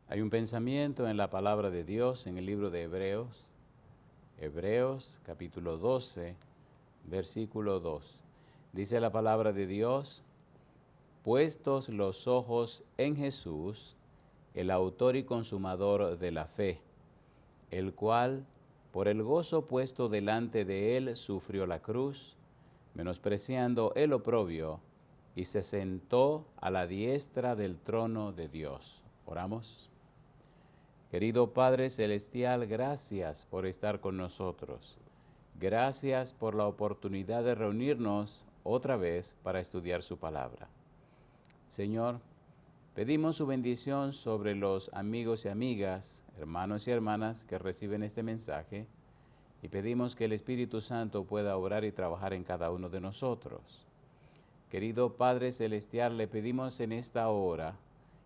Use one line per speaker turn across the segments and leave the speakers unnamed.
Hay un pensamiento en la palabra de Dios en el libro de Hebreos, Hebreos capítulo 12, versículo 2. Dice la palabra de Dios: puestos los ojos en Jesús, el autor y consumador de la fe, el cual, por el gozo puesto delante de él, sufrió la cruz, menospreciando el oprobio, y se sentó a la diestra del trono de Dios. Oramos. Querido Padre Celestial, gracias por estar con nosotros. Gracias por la oportunidad de reunirnos otra vez para estudiar su palabra. Señor, pedimos su bendición sobre los amigos y amigas, hermanos y hermanas que reciben este mensaje, y pedimos que el Espíritu Santo pueda obrar y trabajar en cada uno de nosotros. Querido Padre Celestial, le pedimos en esta hora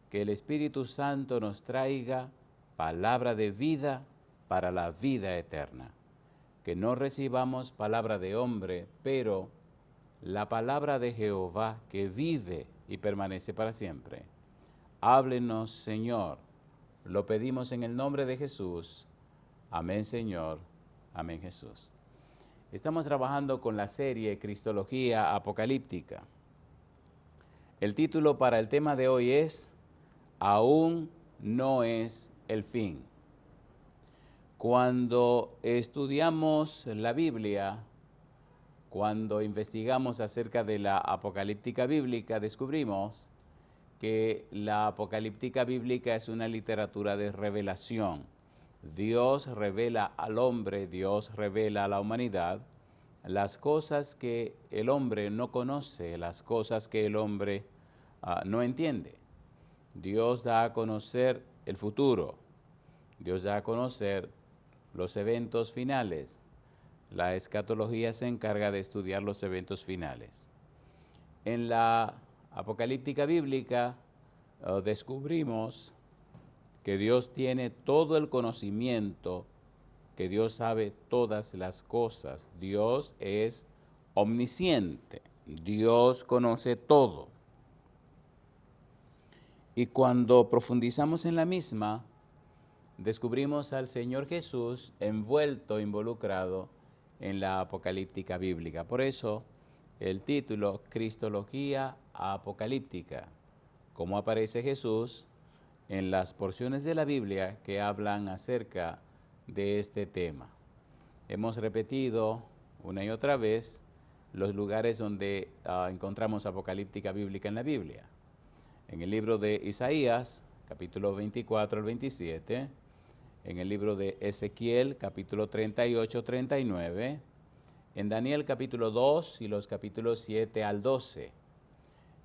que el Espíritu Santo nos traiga palabra de vida para la vida eterna. Que no recibamos palabra de hombre, pero la palabra de Jehová que vive y permanece para siempre. Háblenos, Señor. Lo pedimos en el nombre de Jesús. Amén, Señor. Amén, Jesús. Estamos trabajando con la serie Cristología Apocalíptica. El título para el tema de hoy es Aún no es el fin. Cuando estudiamos la Biblia, cuando investigamos acerca de la apocalíptica bíblica, descubrimos que la apocalíptica bíblica es una literatura de revelación. Dios revela al hombre, Dios revela a la humanidad las cosas que el hombre no conoce, las cosas que el hombre no entiende. Dios da a conocer el futuro, Dios da a conocer los eventos finales. La escatología se encarga de estudiar los eventos finales. En la apocalíptica bíblica descubrimos que Dios tiene todo el conocimiento, que Dios sabe todas las cosas. Dios es omnisciente, Dios conoce todo. Y cuando profundizamos en la misma, descubrimos al Señor Jesús envuelto, involucrado en la apocalíptica bíblica. Por eso, el título, Cristología Apocalíptica, cómo aparece Jesús en las porciones de la Biblia que hablan acerca de este tema. Hemos repetido una y otra vez los lugares donde encontramos apocalíptica bíblica en la Biblia. En el libro de Isaías, capítulo 24 al 27, en el libro de Ezequiel, capítulo 38, 39, en Daniel, capítulo 2 y los capítulos 7 al 12,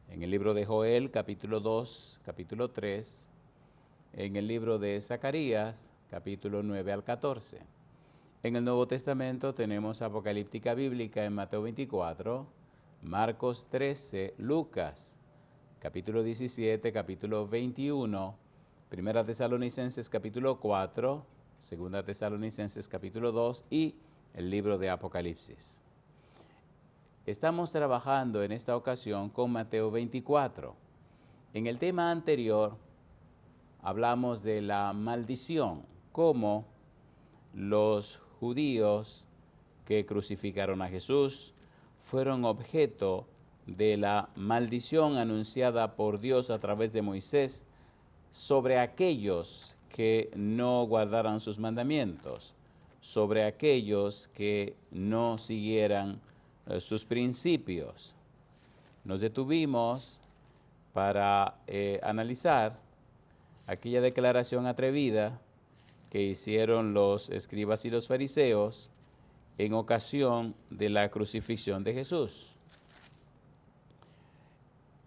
en el libro de Joel, capítulo 2, capítulo 3, en el libro de Zacarías, capítulo 9 al 14. En el Nuevo Testamento tenemos apocalíptica bíblica en Mateo 24, Marcos 13, Lucas, capítulo 17, capítulo 21, Primera Tesalonicenses capítulo 4, Segunda Tesalonicenses capítulo 2 y el libro de Apocalipsis. Estamos trabajando en esta ocasión con Mateo 24. En el tema anterior hablamos de la maldición, cómo los judíos que crucificaron a Jesús fueron objeto de la maldición anunciada por Dios a través de Moisés sobre aquellos que no guardaran sus mandamientos, sobre aquellos que no siguieran sus principios. Nos detuvimos para analizar aquella declaración atrevida que hicieron los escribas y los fariseos en ocasión de la crucifixión de Jesús.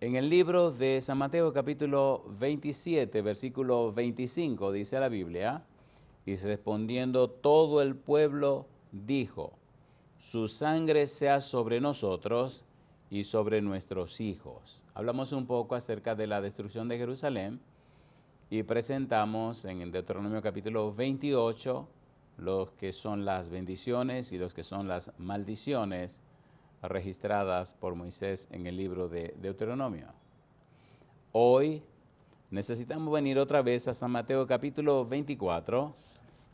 En el libro de San Mateo capítulo 27, versículo 25, dice la Biblia, y respondiendo todo el pueblo dijo, su sangre sea sobre nosotros y sobre nuestros hijos. Hablamos un poco acerca de la destrucción de Jerusalén y presentamos en Deuteronomio capítulo 28 lo que son las bendiciones y los que son las maldiciones registradas por Moisés en el libro de Deuteronomio. Hoy necesitamos venir otra vez a San Mateo capítulo 24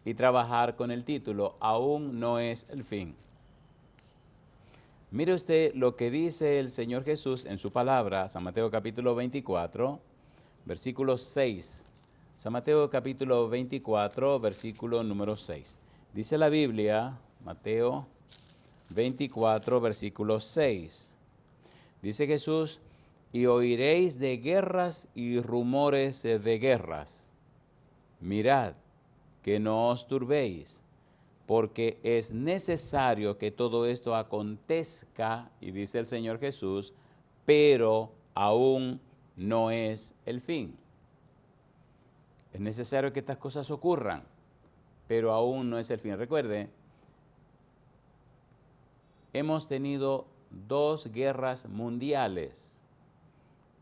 y trabajar con el título, Aún no es el fin. Mire usted lo que dice el Señor Jesús en su palabra, San Mateo capítulo 24, versículo 6. San Mateo capítulo 24, versículo número 6. Dice la Biblia, Mateo 24, versículo 6. Dice Jesús, y oiréis de guerras y rumores de guerras. Mirad, que no os turbéis, porque es necesario que todo esto acontezca, y dice el Señor Jesús, pero aún no es el fin. Es necesario que estas cosas ocurran, pero aún no es el fin. Recuerde, hemos tenido 2 guerras mundiales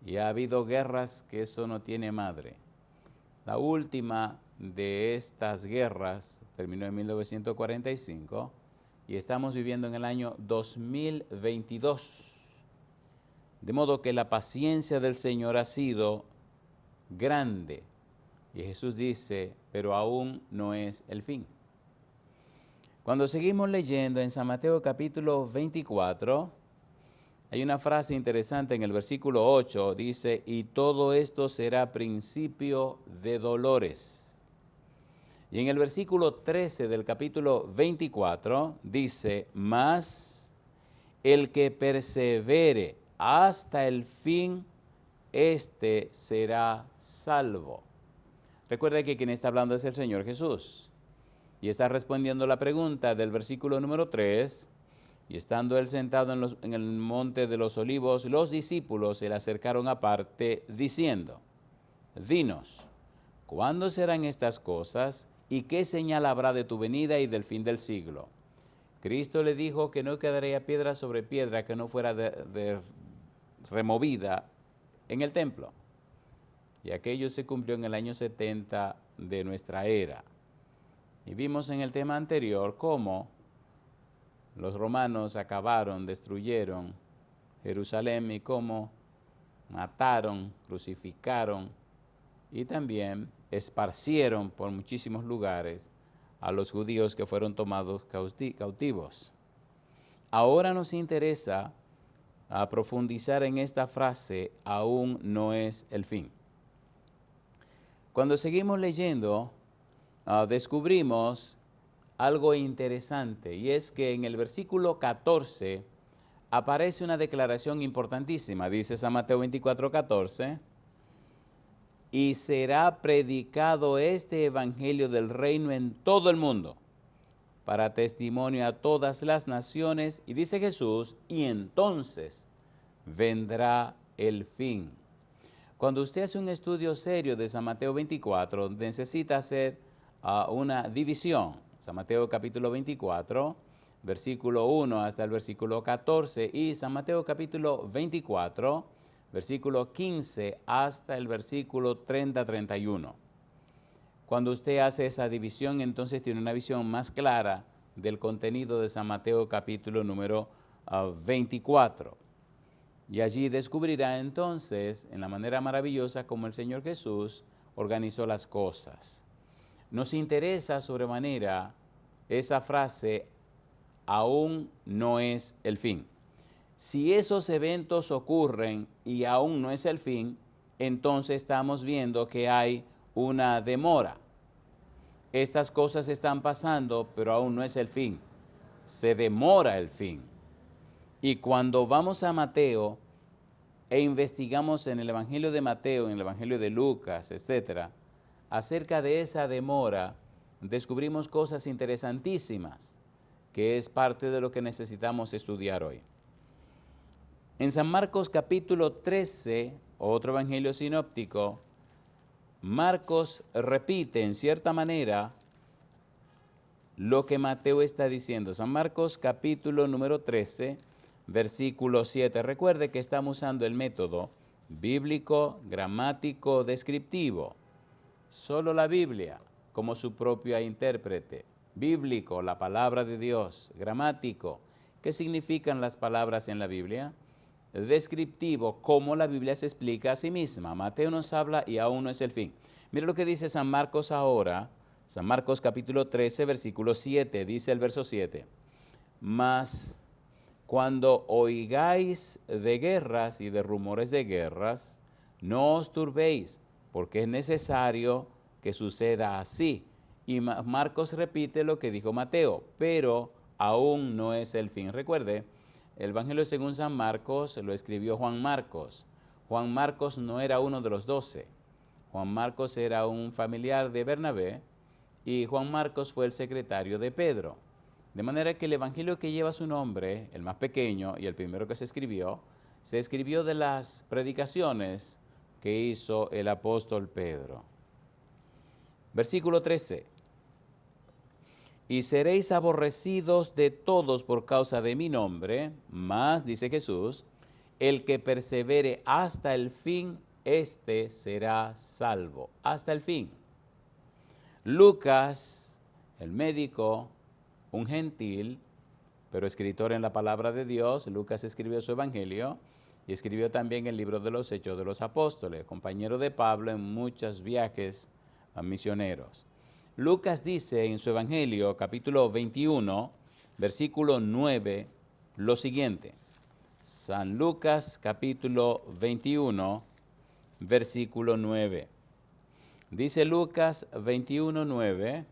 y ha habido guerras que eso no tiene madre. La última de estas guerras terminó en 1945 y estamos viviendo en el año 2022. De modo que la paciencia del Señor ha sido grande. Y Jesús dice, pero aún no es el fin. Cuando seguimos leyendo en San Mateo capítulo 24, hay una frase interesante en el versículo 8, dice, y todo esto será principio de dolores. Y en el versículo 13 del capítulo 24 dice, mas el que persevere hasta el fin, éste será salvo. Recuerda que quien está hablando es el Señor Jesús. Y está respondiendo la pregunta del versículo número 3. Y estando él sentado en el monte de los olivos, los discípulos se le acercaron aparte, diciendo, dinos, ¿cuándo serán estas cosas? ¿Y qué señal habrá de tu venida y del fin del siglo? Cristo le dijo que no quedaría piedra sobre piedra que no fuera removida en el templo. Y aquello se cumplió en el año 70 de nuestra era. Y vimos en el tema anterior cómo los romanos acabaron, destruyeron Jerusalén y cómo mataron, crucificaron y también esparcieron por muchísimos lugares a los judíos que fueron tomados cautivos. Ahora nos interesa profundizar en esta frase, aún no es el fin. Cuando seguimos leyendo, descubrimos algo interesante, y es que en el versículo 14 aparece una declaración importantísima. Dice San Mateo 24, 14, y será predicado este evangelio del reino en todo el mundo, para testimonio a todas las naciones, y dice Jesús, y entonces vendrá el fin. Cuando usted hace un estudio serio de San Mateo 24, necesita hacer una división. San Mateo capítulo 24, versículo 1 hasta el versículo 14, y San Mateo capítulo 24, versículo 15 hasta el versículo 30-31. Cuando usted hace esa división, entonces tiene una visión más clara del contenido de San Mateo capítulo número 24. Y allí descubrirá entonces, en la manera maravillosa como el Señor Jesús organizó las cosas. Nos interesa sobremanera esa frase, aún no es el fin. Si esos eventos ocurren y aún no es el fin, entonces estamos viendo que hay una demora. Estas cosas están pasando, pero aún no es el fin. Se demora el fin. Y cuando vamos a Mateo e investigamos en el Evangelio de Mateo, en el Evangelio de Lucas, etc., acerca de esa demora, descubrimos cosas interesantísimas, que es parte de lo que necesitamos estudiar hoy. En San Marcos capítulo 13, otro evangelio sinóptico, Marcos repite en cierta manera lo que Mateo está diciendo. San Marcos capítulo número 13, versículo 7. Recuerde que estamos usando el método bíblico, gramático, descriptivo. Solo la Biblia como su propia intérprete. Bíblico, la palabra de Dios. Gramático, ¿qué significan las palabras en la Biblia? descriptivo cómo la Biblia se explica a sí misma. Mateo nos habla y aún no es el fin. Mira lo que dice San Marcos ahora, San Marcos capítulo 13, versículo 7, dice el verso 7. Mas cuando oigáis de guerras y de rumores de guerras, no os turbéis, porque es necesario que suceda así. Y Marcos repite lo que dijo Mateo, pero aún no es el fin. Recuerde, el Evangelio según San Marcos lo escribió Juan Marcos. Juan Marcos no era uno de los 12. Juan Marcos era un familiar de Bernabé y Juan Marcos fue el secretario de Pedro. De manera que el Evangelio que lleva su nombre, el más pequeño y el primero que se escribió de las predicaciones que hizo el apóstol Pedro. Versículo 13. Y seréis aborrecidos de todos por causa de mi nombre, mas, dice Jesús, el que persevere hasta el fin, éste será salvo. Hasta el fin. Lucas, el médico, un gentil, pero escritor en la palabra de Dios, Lucas escribió su evangelio y escribió también el libro de los Hechos de los Apóstoles, compañero de Pablo en muchos viajes misioneros. Lucas dice en su evangelio, capítulo 21, versículo 9, lo siguiente. San Lucas, capítulo 21, versículo 9. Dice Lucas 21, 9.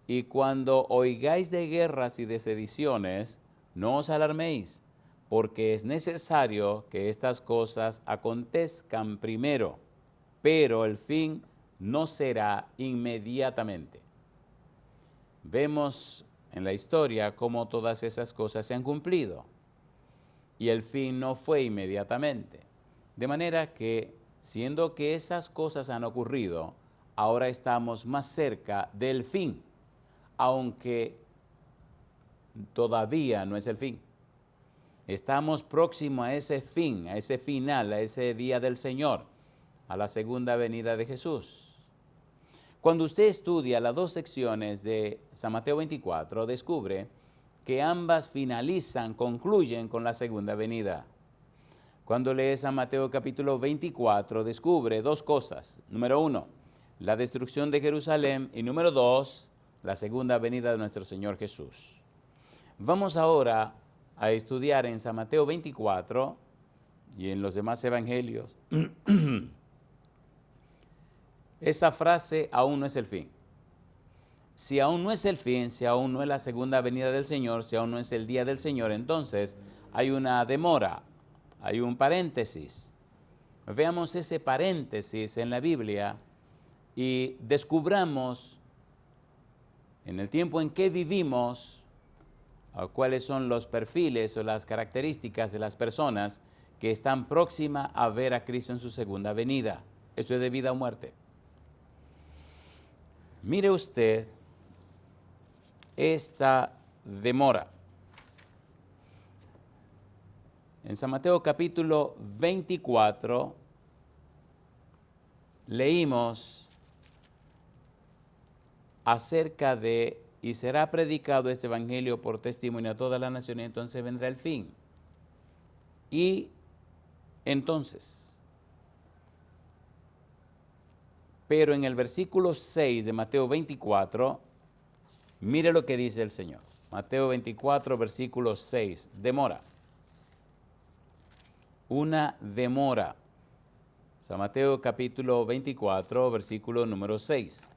Y cuando oigáis de guerras y de sediciones, no os alarméis, porque es necesario que estas cosas acontezcan primero, pero el fin no será inmediatamente. Vemos en la historia cómo todas esas cosas se han cumplido, y el fin no fue inmediatamente. De manera que, siendo que esas cosas han ocurrido, ahora estamos más cerca del fin, aunque todavía no es el fin. Estamos próximos a ese fin, a ese final, a ese día del Señor, a la segunda venida de Jesús. Cuando usted estudia las dos secciones de San Mateo 24, descubre que ambas concluyen con la segunda venida. Cuando lee San Mateo capítulo 24, descubre dos cosas. Número 1, la destrucción de Jerusalén, y número 2, la segunda venida de nuestro Señor Jesús. Vamos ahora a estudiar en San Mateo 24 y en los demás evangelios esa frase, aún no es el fin. Si aún no es el fin, si aún no es la segunda venida del Señor, si aún no es el día del Señor, entonces hay una demora, hay un paréntesis. Veamos ese paréntesis en la Biblia y descubramos en el tiempo en que vivimos cuáles son los perfiles o las características de las personas que están próximas a ver a Cristo en su segunda venida. Esto es de vida o muerte. Mire usted esta demora. En San Mateo capítulo 24 leímos acerca de, y será predicado este evangelio por testimonio a toda la nación, y entonces vendrá el fin. Y entonces, pero en el versículo 6 de Mateo 24, mire lo que dice el Señor. Mateo 24, versículo 6, demora. Una demora. San Mateo capítulo 24, versículo número 6.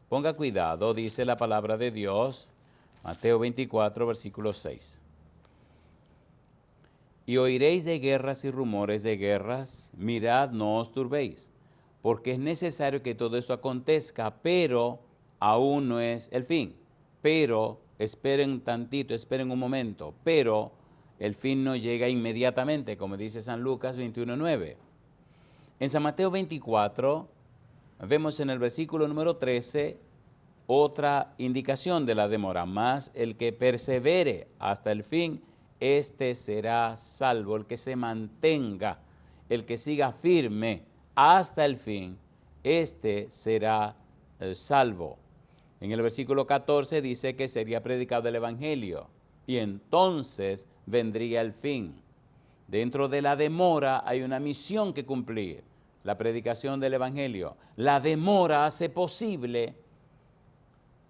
Ponga cuidado, dice la palabra de Dios, Mateo 24, versículo 6. Y oiréis de guerras y rumores de guerras, mirad, no os turbéis, porque es necesario que todo esto acontezca, pero aún no es el fin. Pero, esperen un tantito, esperen un momento, pero el fin no llega inmediatamente, como dice San Lucas 21, 9. En San Mateo 24, vemos en el versículo número 13 otra indicación de la demora. Más el que persevere hasta el fin, este será salvo. El que se mantenga, el que siga firme hasta el fin, este será salvo. En el versículo 14 dice que sería predicado el evangelio y entonces vendría el fin. Dentro de la demora hay una misión que cumplir, la predicación del Evangelio. La demora hace posible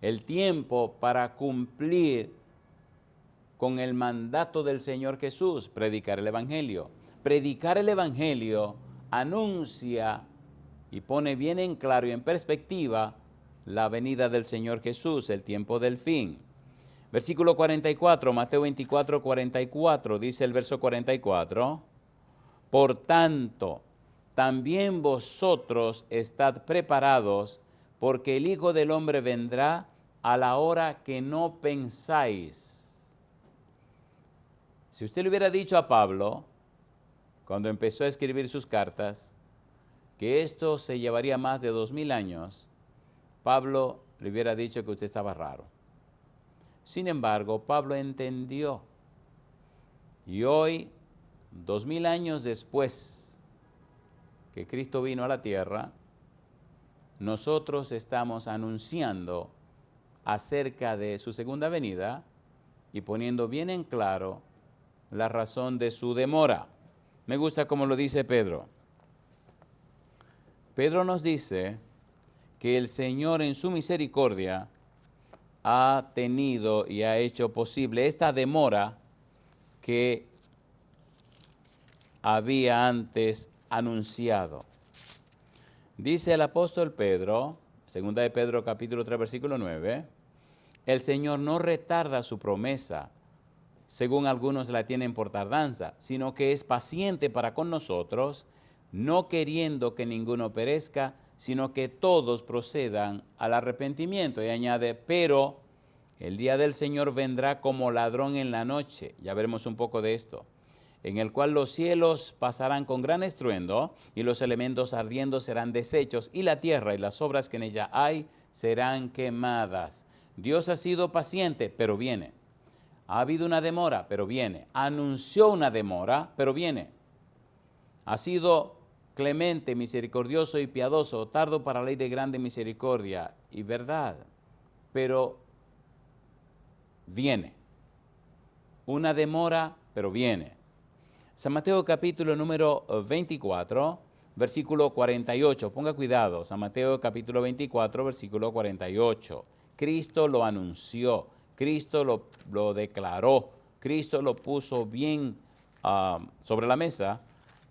el tiempo para cumplir con el mandato del Señor Jesús, predicar el Evangelio. Predicar el Evangelio anuncia y pone bien en claro y en perspectiva la venida del Señor Jesús, el tiempo del fin. Versículo 44, Mateo 24, 44, dice el verso 44, por tanto, también vosotros estad preparados, porque el Hijo del Hombre vendrá a la hora que no pensáis. Si usted le hubiera dicho a Pablo, cuando empezó a escribir sus cartas, que esto se llevaría más de 2000 años, Pablo le hubiera dicho que usted estaba raro. Sin embargo, Pablo entendió. Y hoy, 2000 años después que Cristo vino a la tierra, nosotros estamos anunciando acerca de su segunda venida y poniendo bien en claro la razón de su demora. Me gusta como lo dice Pedro. Pedro nos dice que el Señor en su misericordia ha tenido y ha hecho posible esta demora que había antes anunciado. Dice el apóstol Pedro, segunda de Pedro capítulo 3 versículo 9, el Señor no retarda su promesa, según algunos la tienen por tardanza, sino que es paciente para con nosotros, no queriendo que ninguno perezca, sino que todos procedan al arrepentimiento. Y añade, pero el día del Señor vendrá como ladrón en la noche, ya veremos un poco de esto, en el cual los cielos pasarán con gran estruendo, y los elementos ardiendo serán deshechos, y la tierra y las obras que en ella hay serán quemadas. Dios ha sido paciente, pero viene. Ha habido una demora, pero viene. Anunció una demora, pero viene. Ha sido clemente, misericordioso y piadoso, tardo para la ley de grande misericordia y verdad, pero viene. Una demora, pero viene. San Mateo capítulo número 24, versículo 48. Ponga cuidado, San Mateo capítulo 24, versículo 48. Cristo lo anunció, Cristo lo declaró, Cristo lo puso bien sobre la mesa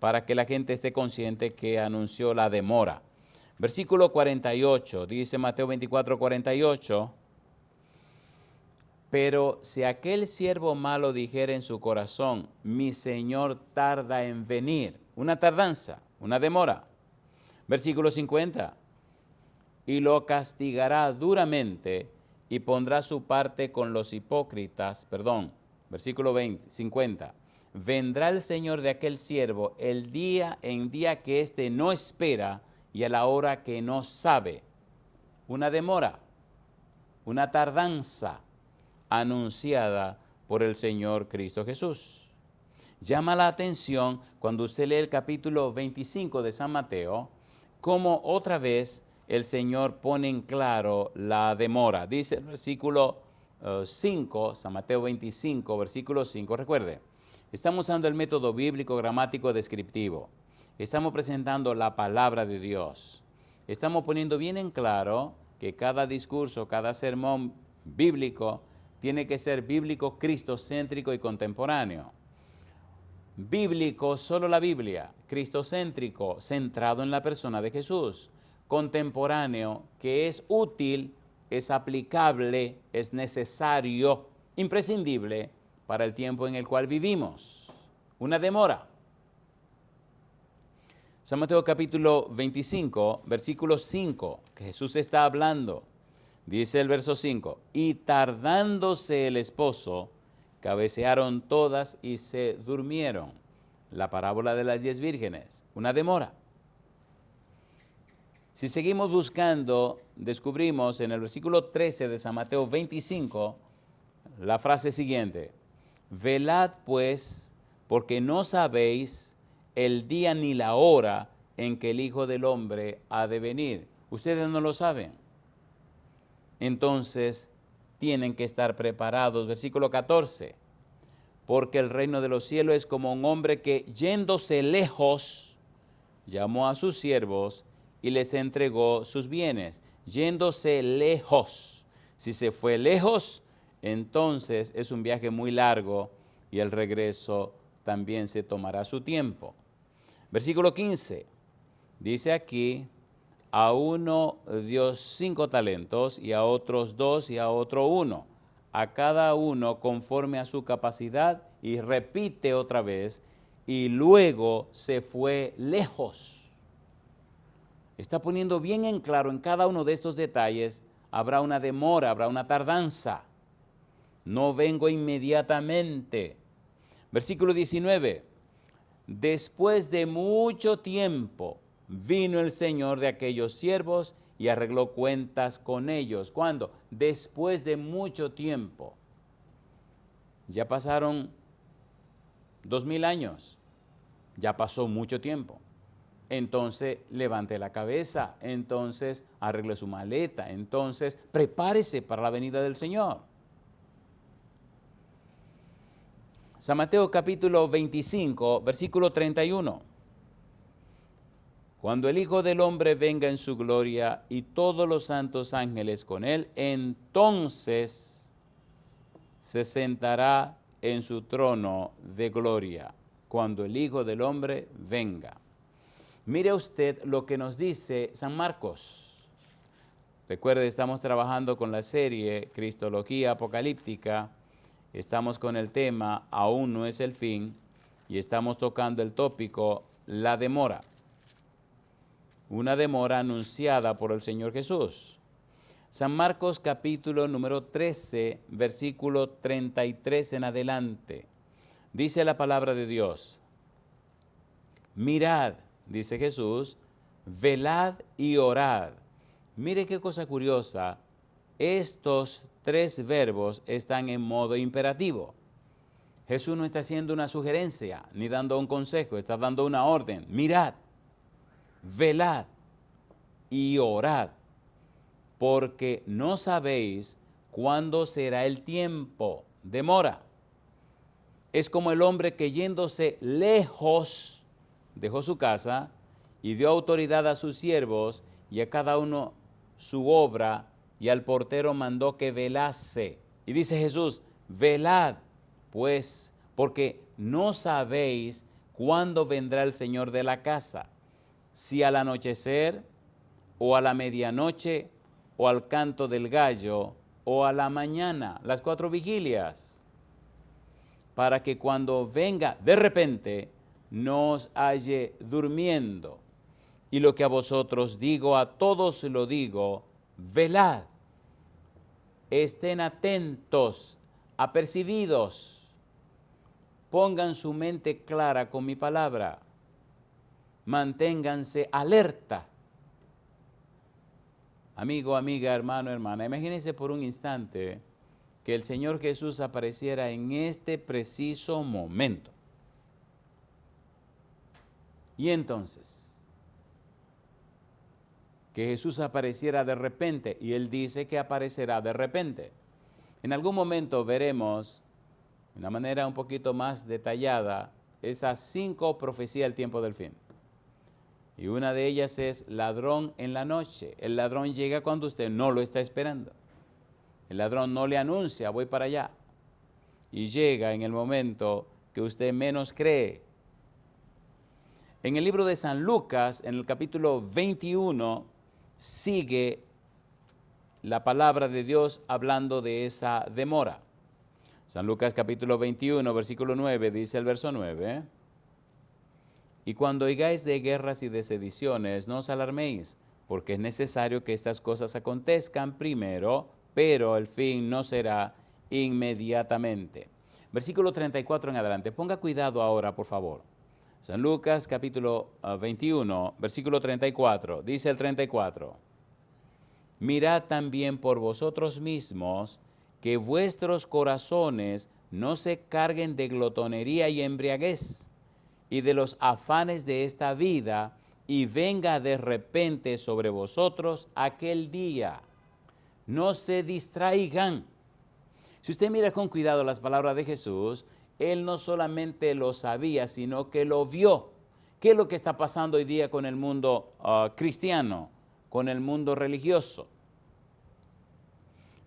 para que la gente esté consciente que anunció la demora. Versículo 48, dice Mateo 24, 48. Pero si aquel siervo malo dijera en su corazón, mi Señor tarda en venir, una tardanza, una demora. Versículo 50, y lo castigará duramente y pondrá su parte con los hipócritas, versículo 50, vendrá el Señor de aquel siervo el día en día que éste no espera y a la hora que no sabe. Una demora, una tardanza anunciada por el Señor Cristo Jesús. Llama la atención cuando usted lee el capítulo 25 de San Mateo, cómo otra vez el Señor pone en claro la demora. Dice el versículo 5, San Mateo 25, versículo 5, recuerde, estamos usando el método bíblico, gramático, descriptivo. Estamos presentando la palabra de Dios. Estamos poniendo bien en claro que cada discurso, cada sermón bíblico tiene que ser bíblico, cristocéntrico y contemporáneo. Bíblico, solo la Biblia. Cristocéntrico, centrado en la persona de Jesús. Contemporáneo, que es útil, es aplicable, es necesario, imprescindible para el tiempo en el cual vivimos. Una demora. San Mateo capítulo 25, versículo 5, que Jesús está hablando. Dice el verso 5, y tardándose el esposo, cabecearon todas y se durmieron. La parábola de las 10 vírgenes, una demora. Si seguimos buscando, descubrimos en el versículo 13 de San Mateo 25, la frase siguiente, velad pues, porque no sabéis el día ni la hora en que el Hijo del Hombre ha de venir. Ustedes no lo saben. Entonces tienen que estar preparados. Versículo 14. porque el reino de los cielos es como un hombre que, yéndose lejos, llamó a sus siervos y les entregó sus bienes. Yéndose lejos. Si se fue lejos, entonces es un viaje muy largo y el regreso también se tomará su tiempo. Versículo 15. Dice aquí, a uno dio 5 talentos, y a otros 2, y a otro 1. A cada uno conforme a su capacidad, y repite otra vez, y luego se fue lejos. Está poniendo bien en claro en cada uno de estos detalles, habrá una demora, habrá una tardanza. No vengo inmediatamente. Versículo 19. Después de mucho tiempo, vino el señor de aquellos siervos y arregló cuentas con ellos. ¿Cuándo? Después de mucho tiempo. Ya pasaron 2000 años. Ya pasó mucho tiempo. Entonces levante la cabeza, entonces arregle su maleta, entonces prepárese para la venida del Señor. San Mateo capítulo 25, versículo 31. Cuando el Hijo del Hombre venga en su gloria y todos los santos ángeles con él, entonces se sentará en su trono de gloria, cuando el Hijo del Hombre venga. Mire usted lo que nos dice San Marcos. Recuerde, estamos trabajando con la serie Cristología Apocalíptica. Estamos con el tema Aún no es el fin y estamos tocando el tópico la demora. Una demora anunciada por el Señor Jesús. San Marcos capítulo número 13, versículo 33 en adelante. Dice la palabra de Dios. Mirad, dice Jesús, velad y orad. Mire qué cosa curiosa. Estos 3 verbos están en modo imperativo. Jesús no está haciendo una sugerencia ni dando un consejo, está dando una orden. Mirad, velad y orad, porque no sabéis cuándo será el tiempo. Demora. Es como el hombre que yéndose lejos dejó su casa y dio autoridad a sus siervos y a cada uno su obra, y al portero mandó que velase. Y dice Jesús, velad, pues, porque no sabéis cuándo vendrá el Señor de la casa, si al anochecer, o a la medianoche, o al canto del gallo, o a la mañana, las 4 vigilias, para que cuando venga de repente, no os halle durmiendo. Y lo que a vosotros digo, a todos lo digo, velad. Estén atentos, apercibidos. Pongan su mente clara con mi palabra. Manténganse alerta. Amigo, amiga, hermano, hermana, imagínense por un instante que el Señor Jesús apareciera en este preciso momento. Y entonces, que Jesús apareciera de repente, y Él dice que aparecerá de repente. En algún momento veremos, de una manera un poquito más detallada, esas 5 profecías del tiempo del fin. Y una de ellas es ladrón en la noche. El ladrón llega cuando usted no lo está esperando. El ladrón no le anuncia, voy para allá. Y llega en el momento que usted menos cree. En el libro de San Lucas, en el capítulo 21, sigue la palabra de Dios hablando de esa demora. San Lucas capítulo 21, versículo 9, dice el verso 9. Y cuando oigáis de guerras y de sediciones, no os alarméis, porque es necesario que estas cosas acontezcan primero, pero el fin no será inmediatamente. Versículo 34 en adelante. Ponga cuidado ahora, por favor. San Lucas capítulo 21, versículo 34. Dice el 34. Mirad también por vosotros mismos que vuestros corazones no se carguen de glotonería y embriaguez y de los afanes de esta vida, y venga de repente sobre vosotros aquel día. No se distraigan. Si usted mira con cuidado las palabras de Jesús, él no solamente lo sabía, sino que lo vio. ¿Qué es lo que está pasando hoy día con el mundo cristiano, con el mundo religioso?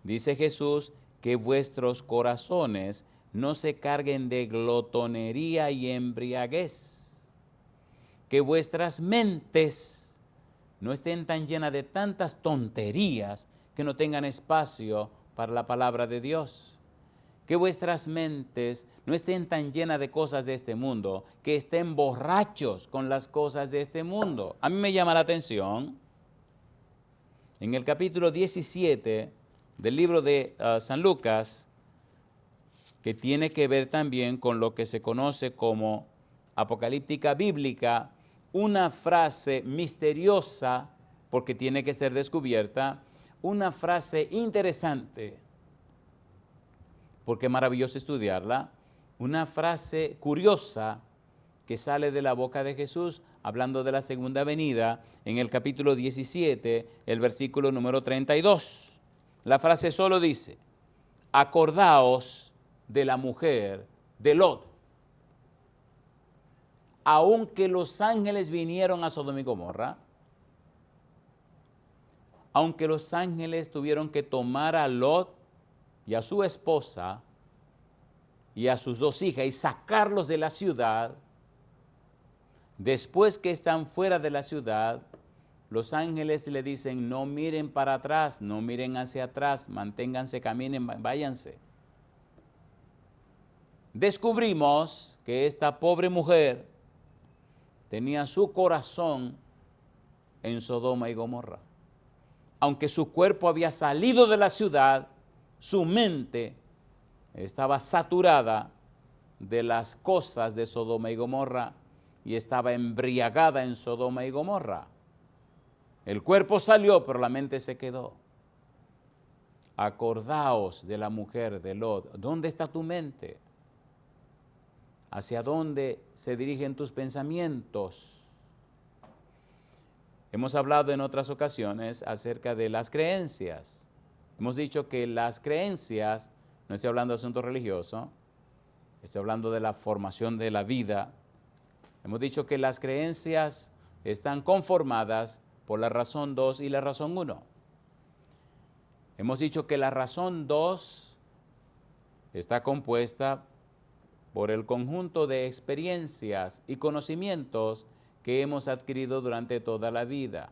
Dice Jesús que vuestros corazones no se carguen de glotonería y embriaguez, que vuestras mentes no estén tan llenas de tantas tonterías que no tengan espacio para la palabra de Dios. Que vuestras mentes no estén tan llenas de cosas de este mundo, que estén borrachos con las cosas de este mundo. A mí me llama la atención, en el capítulo 17 del libro de San Lucas, que tiene que ver también con lo que se conoce como apocalíptica bíblica, una frase misteriosa, porque tiene que ser descubierta, una frase interesante, porque es maravilloso estudiarla, una frase curiosa que sale de la boca de Jesús, hablando de la segunda venida, en el capítulo 17, el versículo número 32. La frase solo dice, acordaos de la mujer de Lot. Aunque los ángeles vinieron a Sodoma y Gomorra, aunque los ángeles tuvieron que tomar a Lot y a su esposa y a sus 2 hijas y sacarlos de la ciudad, después que están fuera de la ciudad, los ángeles le dicen, no miren para atrás, no miren hacia atrás, manténganse, caminen, váyanse. Descubrimos que esta pobre mujer tenía su corazón en Sodoma y Gomorra. Aunque su cuerpo había salido de la ciudad, su mente estaba saturada de las cosas de Sodoma y Gomorra y estaba embriagada en Sodoma y Gomorra. El cuerpo salió, pero la mente se quedó. Acordaos de la mujer de Lot. ¿Dónde está tu mente? ¿Hacia dónde se dirigen tus pensamientos? Hemos hablado en otras ocasiones acerca de las creencias. Hemos dicho que las creencias, no estoy hablando de asunto religioso, estoy hablando de la formación de la vida. Hemos dicho que las creencias están conformadas por la razón 2 y la razón 1. Hemos dicho que la razón 2 está compuesta por el conjunto de experiencias y conocimientos que hemos adquirido durante toda la vida.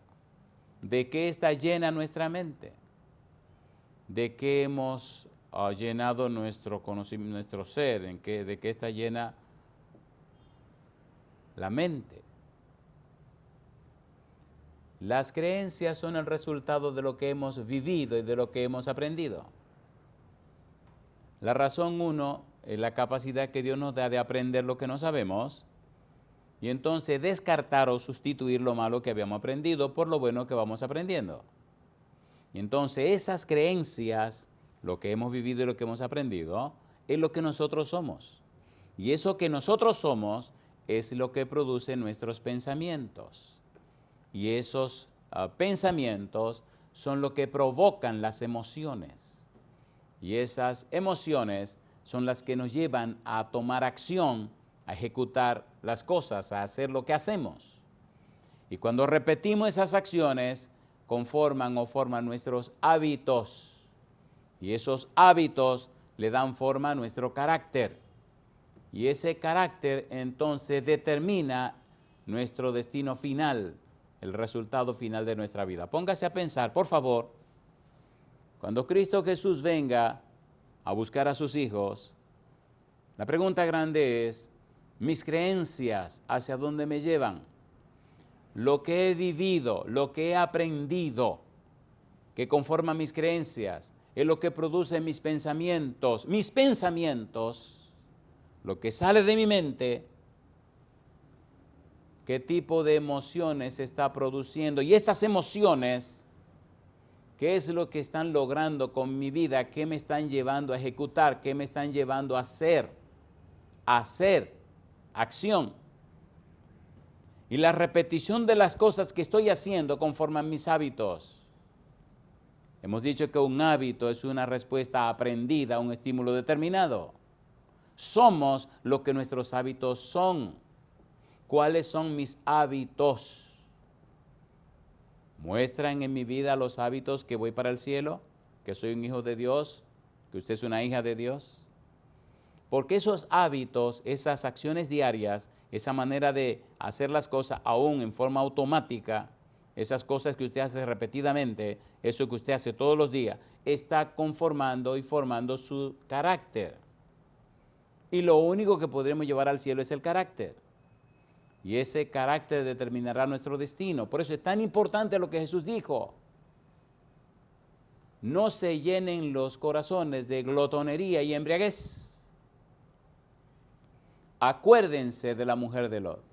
¿De qué está llena nuestra mente? ¿De qué hemos llenado nuestro conocimiento, nuestro ser? ¿De qué está llena la mente? Las creencias son el resultado de lo que hemos vivido y de lo que hemos aprendido. La razón 1 es la capacidad que Dios nos da de aprender lo que no sabemos y entonces descartar o sustituir lo malo que habíamos aprendido por lo bueno que vamos aprendiendo. Y entonces esas creencias, lo que hemos vivido y lo que hemos aprendido, es lo que nosotros somos. Y eso que nosotros somos es lo que produce nuestros pensamientos. Y esos pensamientos son lo que provocan las emociones. Y esas emociones son las que nos llevan a tomar acción, a ejecutar las cosas, a hacer lo que hacemos. Y cuando repetimos esas acciones, conforman o forman nuestros hábitos. Y esos hábitos le dan forma a nuestro carácter. Y ese carácter entonces determina nuestro destino final, el resultado final de nuestra vida. Póngase a pensar, por favor, cuando Cristo Jesús venga a buscar a sus hijos, la pregunta grande es, ¿mis creencias hacia dónde me llevan? Lo que he vivido, lo que he aprendido, que conforma mis creencias, es lo que produce mis pensamientos. Mis pensamientos, lo que sale de mi mente, qué tipo de emociones está produciendo. Y estas emociones, ¿qué es lo que están logrando con mi vida? ¿Qué me están llevando a ejecutar? ¿Qué me están llevando a hacer? Acción. Y la repetición de las cosas que estoy haciendo conforman mis hábitos. Hemos dicho que un hábito es una respuesta aprendida a un estímulo determinado. Somos lo que nuestros hábitos son. ¿Cuáles son mis hábitos? ¿Muestran en mi vida los hábitos que voy para el cielo? ¿Que soy un hijo de Dios? ¿Que usted es una hija de Dios? Porque esos hábitos, esas acciones diarias, esa manera de hacer las cosas aún en forma automática, esas cosas que usted hace repetidamente, eso que usted hace todos los días, está conformando y formando su carácter. Y lo único que podremos llevar al cielo es el carácter. Y ese carácter determinará nuestro destino. Por eso es tan importante lo que Jesús dijo. No se llenen los corazones de glotonería y embriaguez. Acuérdense de la mujer de Lot.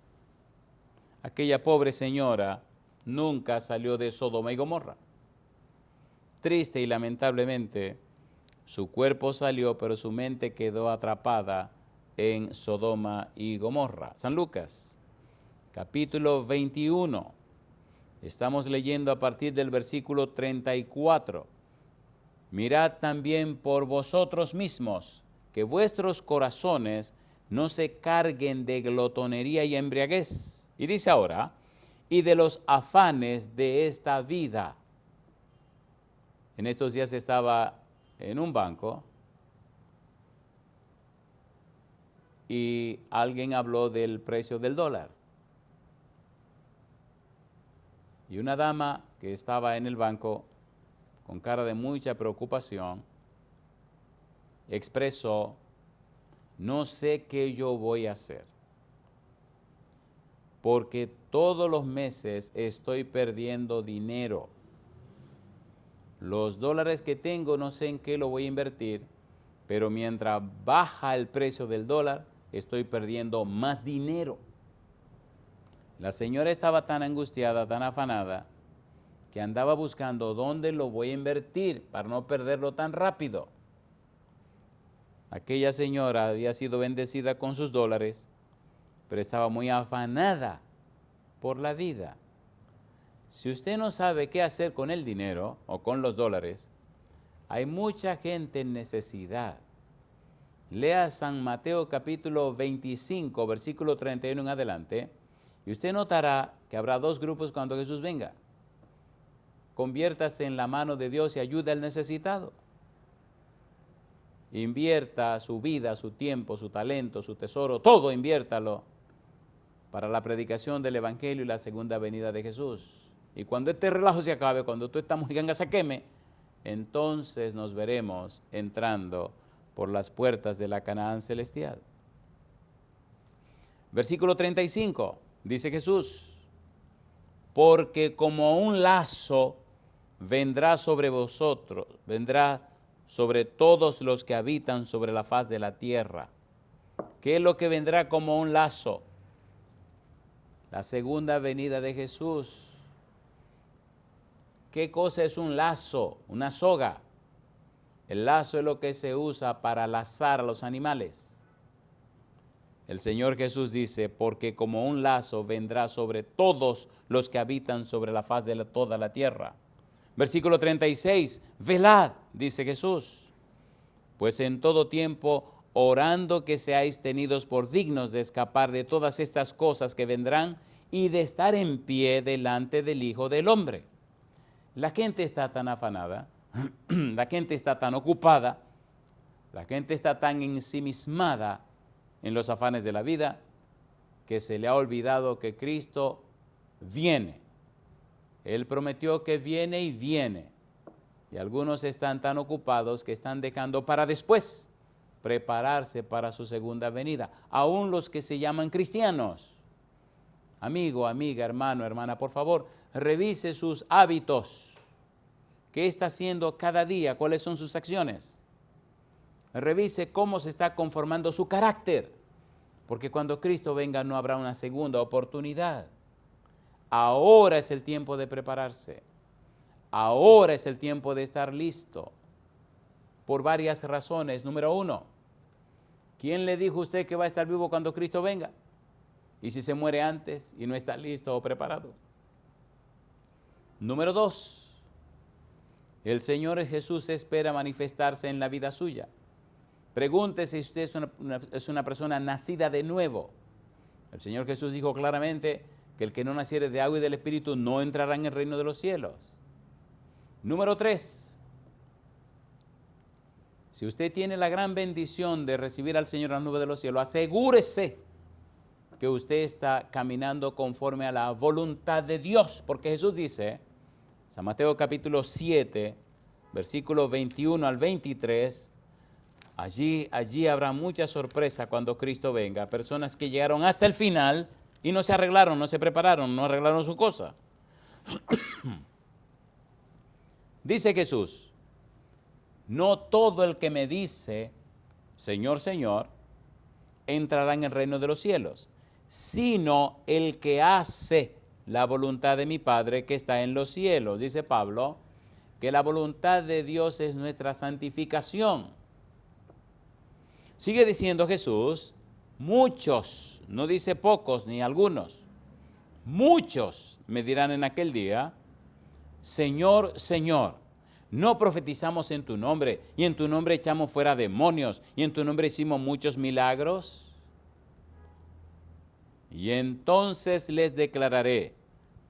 Aquella pobre señora nunca salió de Sodoma y Gomorra. Triste y lamentablemente, su cuerpo salió, pero su mente quedó atrapada en Sodoma y Gomorra. San Lucas, capítulo 21. Estamos leyendo a partir del versículo 34. Mirad también por vosotros mismos, que vuestros corazones no se carguen de glotonería y embriaguez. Y dice ahora, y de los afanes de esta vida. En estos días estaba en un banco y alguien habló del precio del dólar. Y una dama que estaba en el banco, con cara de mucha preocupación, expresó: no sé qué yo voy a hacer, porque todos los meses estoy perdiendo dinero. Los dólares que tengo no sé en qué lo voy a invertir, pero mientras baja el precio del dólar, estoy perdiendo más dinero. La señora estaba tan angustiada, tan afanada, que andaba buscando dónde lo voy a invertir para no perderlo tan rápido. Aquella señora había sido bendecida con sus dólares, pero estaba muy afanada por la vida. Si usted no sabe qué hacer con el dinero o con los dólares, hay mucha gente en necesidad. Lea San Mateo capítulo 25, versículo 31 en adelante, y usted notará que habrá dos grupos cuando Jesús venga. Conviértase en la mano de Dios y ayude al necesitado. Invierta su vida, su tiempo, su talento, su tesoro, todo inviértalo para la predicación del Evangelio y la segunda venida de Jesús. Y cuando este relajo se acabe, cuando tú esta mojiganga se queme, entonces nos veremos entrando por las puertas de la Canaán celestial. Versículo 35, dice Jesús: porque como un lazo vendrá sobre vosotros, vendrá sobre todos los que habitan sobre la faz de la tierra. ¿Qué es lo que vendrá como un lazo? La segunda venida de Jesús. ¿Qué cosa es un lazo? Una soga. El lazo es lo que se usa para lazar a los animales. El Señor Jesús dice, porque como un lazo vendrá sobre todos los que habitan sobre la faz de toda la tierra. Versículo 36, velad, dice Jesús, pues en todo tiempo orando que seáis tenidos por dignos de escapar de todas estas cosas que vendrán y de estar en pie delante del Hijo del Hombre. La gente está tan afanada, la gente está tan ocupada, la gente está tan ensimismada en los afanes de la vida, que se le ha olvidado que Cristo viene. Él prometió que viene y viene. Y algunos están tan ocupados que están dejando para después prepararse para su segunda venida. Aún los que se llaman cristianos. Amigo, amiga, hermano, hermana, por favor, revise sus hábitos. ¿Qué está haciendo cada día? ¿Cuáles son sus acciones? Revise cómo se está conformando su carácter, porque cuando Cristo venga no habrá una segunda oportunidad. Ahora es el tiempo de prepararse. Ahora es el tiempo de estar listo, por varias razones. Número uno, ¿quién le dijo a usted que va a estar vivo cuando Cristo venga? ¿Y si se muere antes y no está listo o preparado? Número dos, el Señor Jesús espera manifestarse en la vida suya. Pregúntese si usted es una persona nacida de nuevo. El Señor Jesús dijo claramente que el que no naciere de agua y del Espíritu no entrará en el reino de los cielos. Número 3. Si usted tiene la gran bendición de recibir al Señor en la nube de los cielos, asegúrese que usted está caminando conforme a la voluntad de Dios. Porque Jesús dice, San Mateo capítulo 7, versículos 21 al 23, allí habrá mucha sorpresa cuando Cristo venga. Personas que llegaron hasta el final y no se arreglaron, no se prepararon, no arreglaron su cosa. Dice Jesús, no todo el que me dice, Señor, Señor, entrará en el reino de los cielos, sino el que hace la voluntad de mi Padre que está en los cielos. Dice Pablo que la voluntad de Dios es nuestra santificación. Sigue diciendo Jesús, muchos, no dice pocos ni algunos, muchos me dirán en aquel día, Señor, Señor, no profetizamos en tu nombre, y en tu nombre echamos fuera demonios, y en tu nombre hicimos muchos milagros. Y entonces les declararé,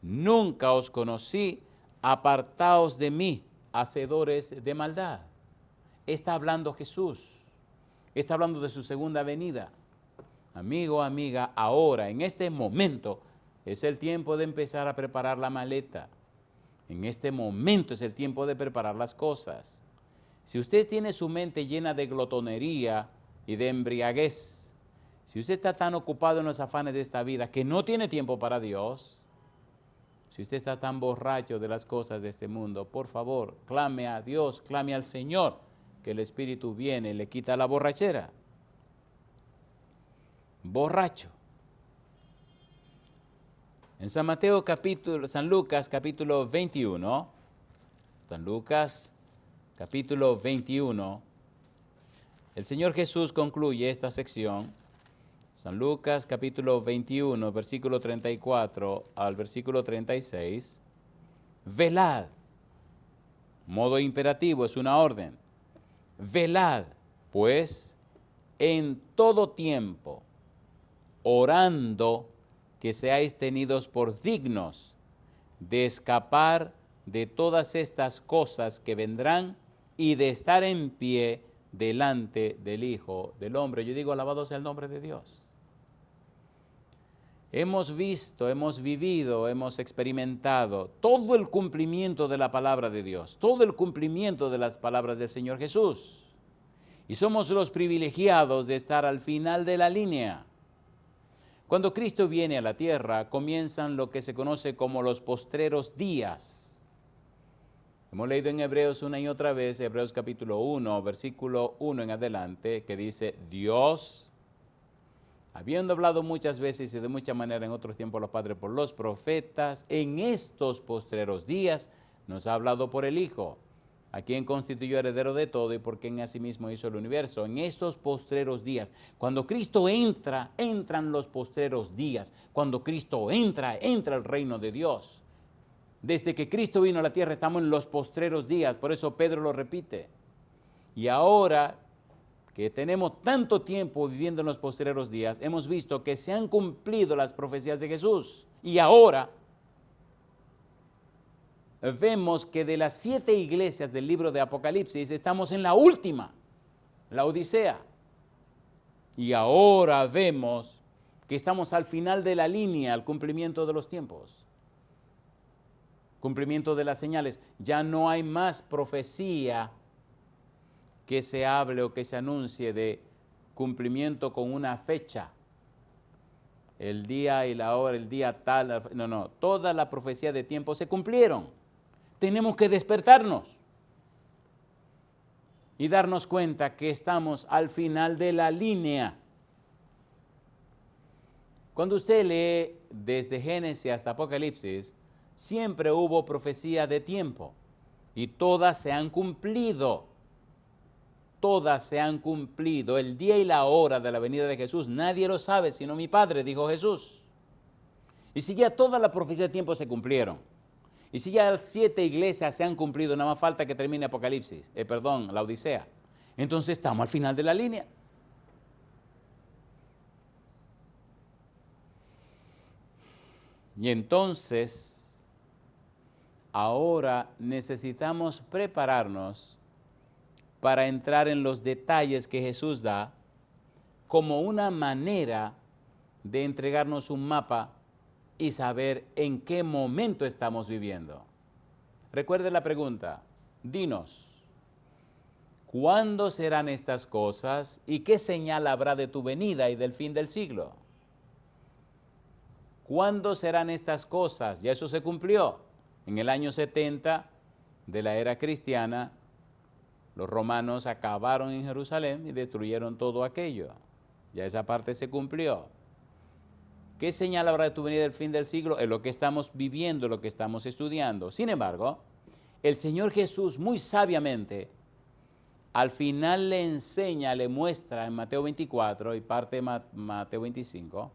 nunca os conocí, apartaos de mí, hacedores de maldad. Está hablando Jesús, está hablando de su segunda venida. Amigo, amiga, ahora, en este momento, es el tiempo de empezar a preparar la maleta. En este momento es el tiempo de preparar las cosas. Si usted tiene su mente llena de glotonería y de embriaguez, si usted está tan ocupado en los afanes de esta vida que no tiene tiempo para Dios, si usted está tan borracho de las cosas de este mundo, por favor, clame a Dios, clame al Señor, que el Espíritu viene y le quita la borrachera. Borracho. En San Lucas capítulo 21, San Lucas capítulo 21, el Señor Jesús concluye esta sección. San Lucas capítulo 21, versículo 34 al versículo 36. Velad, modo imperativo, es una orden. Velad, pues, en todo tiempo, orando que seáis tenidos por dignos de escapar de todas estas cosas que vendrán y de estar en pie delante del Hijo del Hombre. Yo digo, alabado sea el nombre de Dios. Hemos visto, hemos vivido, hemos experimentado todo el cumplimiento de la palabra de Dios, todo el cumplimiento de las palabras del Señor Jesús. Y somos los privilegiados de estar al final de la línea. Cuando Cristo viene a la tierra, comienzan lo que se conoce como los postreros días. Hemos leído en Hebreos una y otra vez, Hebreos capítulo 1, versículo 1 en adelante, que dice, Dios, habiendo hablado muchas veces y de mucha manera en otros tiempos los padres por los profetas, en estos postreros días nos ha hablado por el Hijo, a quien constituyó heredero de todo y por quien asimismo hizo el universo. En estos postreros días, cuando Cristo entra, entran los postreros días. Cuando Cristo entra el reino de Dios. Desde que Cristo vino a la tierra estamos en los postreros días, por eso Pedro lo repite. Y ahora que tenemos tanto tiempo viviendo en los postreros días, hemos visto que se han cumplido las profecías de Jesús. Y ahora vemos que de las 7 iglesias del libro de Apocalipsis estamos en la última, la Odisea. Y ahora vemos que estamos al final de la línea, al cumplimiento de los tiempos, cumplimiento de las señales. Ya no hay más profecía que se hable o que se anuncie de cumplimiento con una fecha, el día y la hora, el día tal. No, toda la profecía de tiempo se cumplieron. Tenemos que despertarnos y darnos cuenta que estamos al final de la línea. Cuando usted lee desde Génesis hasta Apocalipsis, siempre hubo profecía de tiempo y todas se han cumplido. Todas se han cumplido. El día y la hora de la venida de Jesús, nadie lo sabe sino mi Padre, dijo Jesús. Y si ya toda la profecía de tiempo se cumplieron, y si ya 7 iglesias se han cumplido, nada más falta que termine Apocalipsis, la Odisea. entonces estamos al final de la línea. Y entonces, ahora necesitamos prepararnos para entrar en los detalles que Jesús da como una manera de entregarnos un mapa y saber en qué momento estamos viviendo. Recuerde la pregunta, dinos, ¿cuándo serán estas cosas y qué señal habrá de tu venida y del fin del siglo? ¿Cuándo serán estas cosas? Ya eso se cumplió. En el año 70 de la era cristiana, los romanos acabaron en Jerusalén y destruyeron todo aquello. Ya esa parte se cumplió. ¿Qué señal habrá de tu venida del fin del siglo? Es lo que estamos viviendo, lo que estamos estudiando. Sin embargo, el Señor Jesús muy sabiamente al final le enseña, le muestra en Mateo 24 y parte de Mateo 25,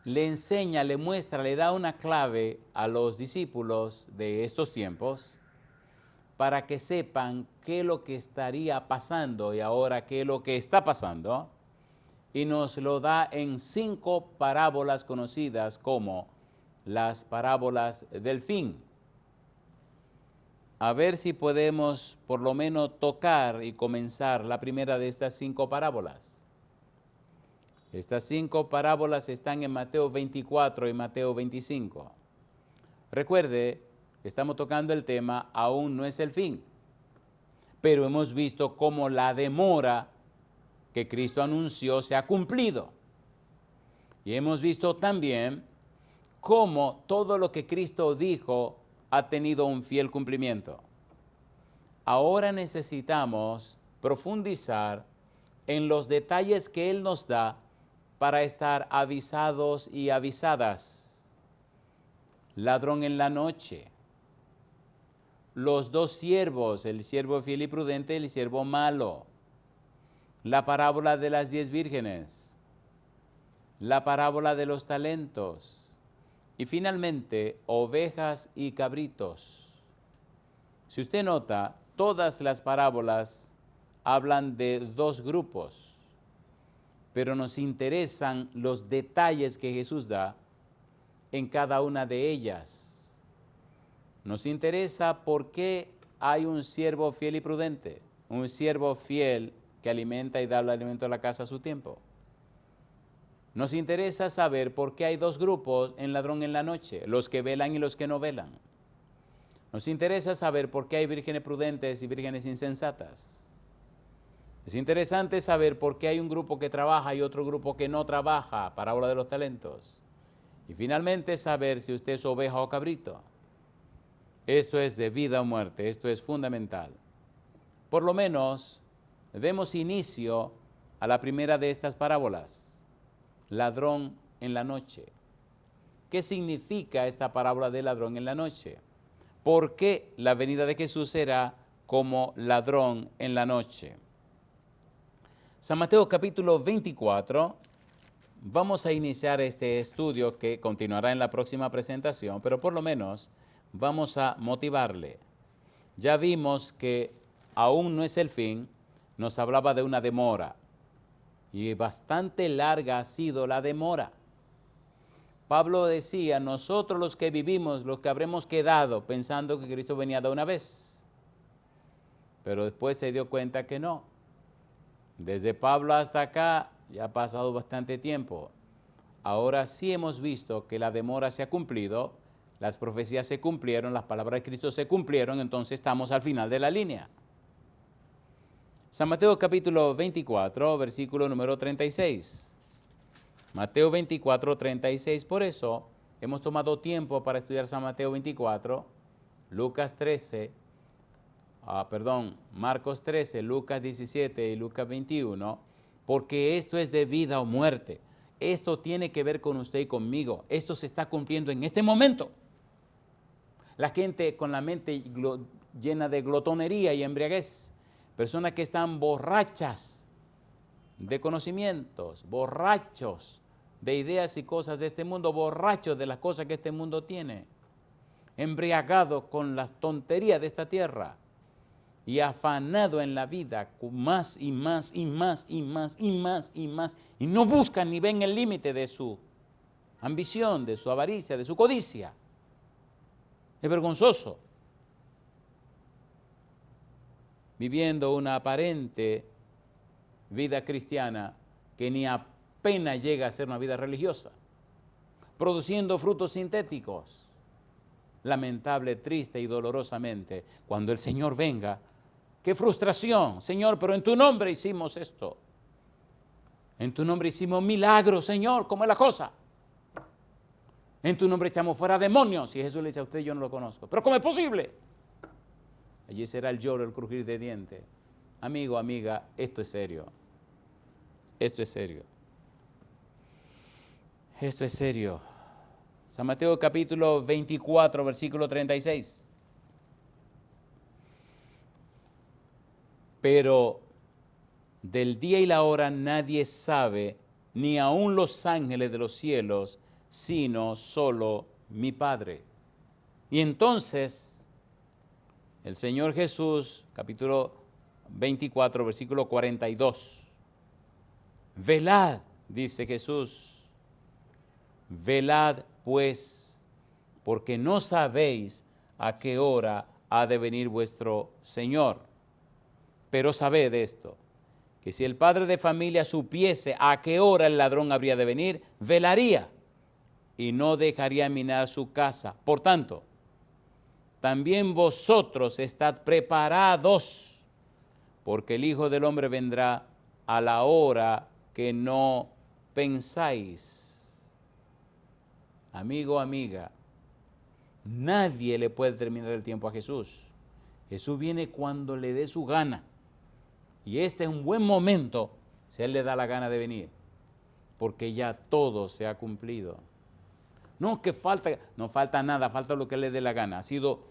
le enseña, le muestra, le da una clave a los discípulos de estos tiempos para que sepan qué es lo que estaría pasando y ahora qué es lo que está pasando, y nos lo da en 5 parábolas conocidas como las parábolas del fin. A ver si podemos por lo menos tocar y comenzar la primera de estas 5 parábolas. Estas 5 parábolas están en Mateo 24 y Mateo 25. Recuerde, estamos tocando el tema, aún no es el fin, pero hemos visto cómo la demora que Cristo anunció se ha cumplido. Y hemos visto también cómo todo lo que Cristo dijo ha tenido un fiel cumplimiento. Ahora necesitamos profundizar en los detalles que Él nos da para estar avisados y avisadas. Ladrón en la noche. Los 2 siervos, el siervo fiel y prudente y el siervo malo. La parábola de las 10 vírgenes. La parábola de los talentos. Y finalmente, ovejas y cabritos. Si usted nota, todas las parábolas hablan de 2 grupos, pero nos interesan los detalles que Jesús da en cada una de ellas. Nos interesa por qué hay un siervo fiel y prudente, un siervo fiel que alimenta y da el alimento a la casa a su tiempo. Nos interesa saber por qué hay 2 grupos en ladrón en la noche, los que velan y los que no velan. Nos interesa saber por qué hay vírgenes prudentes y vírgenes insensatas. Es interesante saber por qué hay un grupo que trabaja y otro grupo que no trabaja, parábola de los talentos. Y finalmente saber si usted es oveja o cabrito. Esto es de vida o muerte, esto es fundamental. Por lo menos, demos inicio a la primera de estas parábolas, ladrón en la noche. ¿Qué significa esta parábola de ladrón en la noche? ¿Por qué la venida de Jesús será como ladrón en la noche? San Mateo capítulo 24, vamos a iniciar este estudio que continuará en la próxima presentación, pero por lo menos vamos a motivarle. Ya vimos que aún no es el fin, nos hablaba de una demora, y bastante larga ha sido la demora. Pablo decía, nosotros los que vivimos, los que habremos quedado pensando que Cristo venía de una vez, pero después se dio cuenta que no. Desde Pablo hasta acá ya ha pasado bastante tiempo. Ahora sí hemos visto que la demora se ha cumplido, las profecías se cumplieron, las palabras de Cristo se cumplieron, entonces estamos al final de la línea. San Mateo capítulo 24, versículo número 36. Mateo 24, 36. Por eso hemos tomado tiempo para estudiar San Mateo 24, Lucas 13, Marcos 13, Lucas 17 y Lucas 21, porque esto es de vida o muerte. Esto tiene que ver con usted y conmigo. Esto se está cumpliendo en este momento. La gente con la mente llena de glotonería y embriaguez, personas que están borrachas de conocimientos, borrachos de ideas y cosas de este mundo, borrachos de las cosas que este mundo tiene, embriagados con las tonterías de esta tierra. y afanado en la vida con más y más y más y más y más y más, y no buscan ni ven el límite de su ambición, de su avaricia, de su codicia. Es vergonzoso. Viviendo una aparente vida cristiana que ni apenas llega a ser una vida religiosa, produciendo frutos sintéticos. Lamentable, triste y dolorosamente, cuando el Señor venga, qué frustración, Señor, pero en tu nombre hicimos esto. En tu nombre hicimos milagros, Señor, ¿cómo es la cosa? En tu nombre echamos fuera demonios. Y Jesús le dice a usted, yo no lo conozco. ¿Pero cómo es posible? Allí será el lloro, el crujir de dientes. Amigo, amiga, esto es serio. Esto es serio. Esto es serio. San Mateo capítulo 24, versículo 36. Pero del día y la hora nadie sabe, ni aun los ángeles de los cielos, sino solo mi Padre. Y entonces, el Señor Jesús, capítulo 24, versículo 42. Velad, dice Jesús, velad pues, porque no sabéis a qué hora ha de venir vuestro Señor. Pero sabed esto, que si el padre de familia supiese a qué hora el ladrón habría de venir, velaría y no dejaría minar su casa. Por tanto, también vosotros estad preparados, porque el Hijo del Hombre vendrá a la hora que no pensáis. Amigo, amiga, nadie le puede terminar el tiempo a Jesús. Jesús viene cuando le dé su gana. Y este es un buen momento si Él le da la gana de venir, porque ya todo se ha cumplido. No que falta, no falta nada, falta lo que Él le dé la gana. Ha sido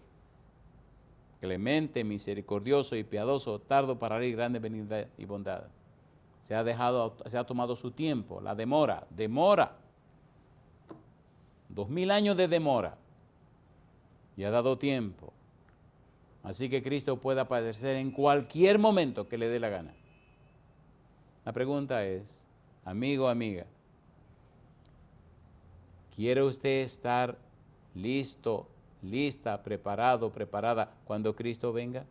clemente, misericordioso y piadoso, tardo para ir, grande benignidad y bondad. Se ha tomado su tiempo, la demora. 2000 años de demora. Y ha dado tiempo. Así que Cristo puede aparecer en cualquier momento que le dé la gana. La pregunta es, amigo, amiga, ¿quiere usted estar listo, lista, preparado, preparada cuando Cristo venga?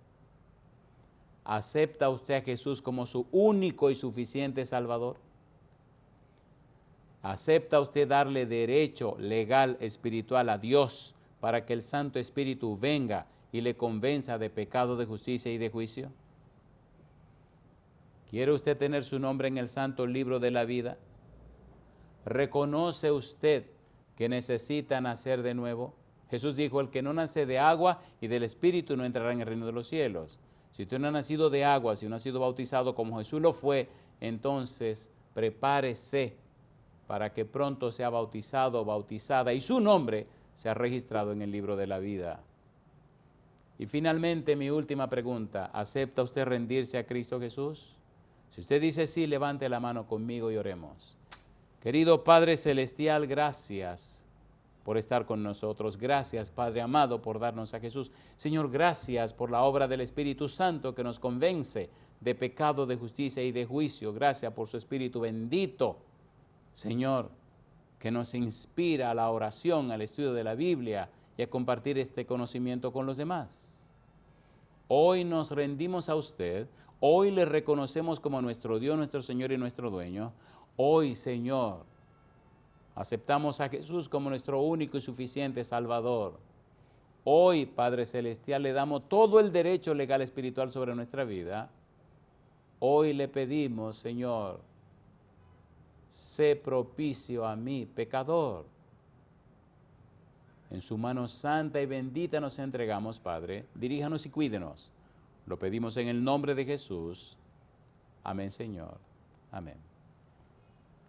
¿Acepta usted a Jesús como su único y suficiente Salvador? ¿Acepta usted darle derecho legal, espiritual a Dios para que el Santo Espíritu venga y le convenza de pecado, de justicia y de juicio? ¿Quiere usted tener su nombre en el santo libro de la vida? ¿Reconoce usted que necesita nacer de nuevo? Jesús dijo, el que no nace de agua y del Espíritu no entrará en el reino de los cielos. Si usted no ha nacido de agua, si no ha sido bautizado como Jesús lo fue, entonces prepárese para que pronto sea bautizado o bautizada y su nombre sea registrado en el libro de la vida. Y finalmente mi última pregunta, ¿acepta usted rendirse a Cristo Jesús? Si usted dice sí, levante la mano conmigo y oremos. Querido Padre Celestial, gracias por estar con nosotros. Gracias, Padre amado, por darnos a Jesús. Señor, gracias por la obra del Espíritu Santo que nos convence de pecado, de justicia y de juicio. Gracias por su Espíritu bendito, Señor, que nos inspira a la oración, al estudio de la Biblia y a compartir este conocimiento con los demás. Hoy nos rendimos a usted, hoy le reconocemos como nuestro Dios, nuestro Señor y nuestro dueño. Hoy, Señor, aceptamos a Jesús como nuestro único y suficiente Salvador. Hoy, Padre Celestial, le damos todo el derecho legal espiritual sobre nuestra vida. Hoy le pedimos, Señor, sé propicio a mí, pecador. En su mano santa y bendita nos entregamos, Padre. Diríjanos y cuídenos. Lo pedimos en el nombre de Jesús. Amén, Señor. Amén.